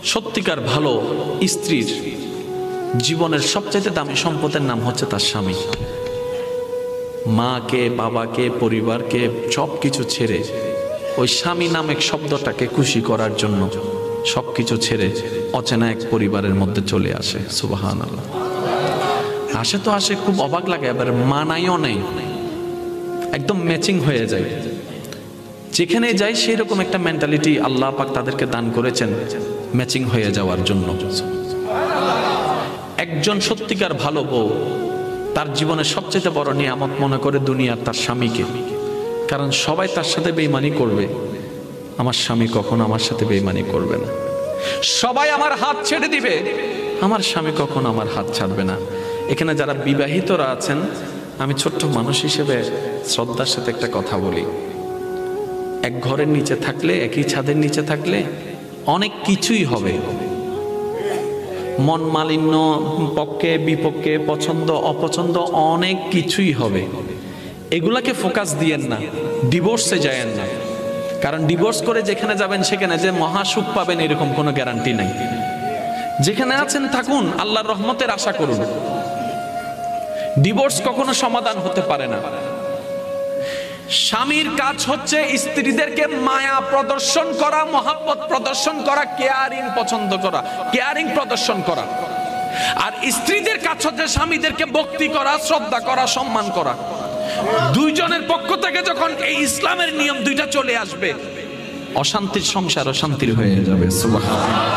সত্যিকার ভালো স্ত্রীর জীবনের সবচাইতে দামি সম্পদের নাম হচ্ছে তার স্বামী। মাকে, বাবাকে, পরিবারকে সবকিছু ছেড়ে ওই স্বামী নামক শব্দটাকে খুশি করার জন্য সবকিছু ছেড়ে অচেনা এক পরিবারের মধ্যে চলে আসে। সুবহানাল্লাহ। আসে তো আসে, খুব অবাক লাগে, আবার মানাইও নেই, একদম ম্যাচিং হয়ে যায়। যেখানে যাই সেই রকম একটা মেন্টালিটি আল্লাহ পাক তাদেরকে দান করেছেন ম্যাচিং হয়ে যাওয়ার জন্য। একজন সত্যিকার ভালো বউ তার জীবনের সবচেয়ে বড় নিয়ামত মনে করে দুনিয়ার তার স্বামীকে। কারণ সবাই তার সাথে বেঈমানি করবে, আমার স্বামী কখনো আমার সাথে বেঈমানি করবে না। সবাই আমার হাত ছেড়ে দিবে, আমার স্বামী কখনো আমার হাত ছাড়বে না। এখানে যারা বিবাহিতরা আছেন, আমি ছোট্ট মানুষ হিসেবে শ্রদ্ধার সাথে একটা কথা বলি। এক ঘরের নিচে থাকলে, একই ছাদের নিচে থাকলে অনেক কিছুই হবে, মন মালিন্য, পক্ষে বিপক্ষে, পছন্দ অপছন্দ অনেক কিছুই হবে। এগুলাকে ফোকাস দিয়েন না, ডিভোর্সে যায়েন না। কারণ ডিভোর্স করে যেখানে যাবেন সেখানে যে মহাসুখ পাবেন এরকম কোনো গ্যারান্টি নাই। যেখানে আছেন থাকুন, আল্লাহর রহমতের আশা করুন। ডিভোর্স কখনো সমাধান হতে পারে না। স্বামীর কাজ হচ্ছে স্ত্রীদেরকে মায়া প্রদর্শন করা, মহাব্বত প্রদর্শন করা, কেয়ারিং পছন্দ করা, কেয়ারিং প্রদর্শন করা। আর স্ত্রীদের কাজ হচ্ছে স্বামীদেরকে ভক্তি করা, শ্রদ্ধা করা, সম্মান করা। দুইজনের পক্ষ থেকে যখন এই ইসলামের নিয়ম দুইটা চলে আসবে, অশান্তির সংসার অশান্তির হয়ে যাবে। সুবহানাল্লাহ।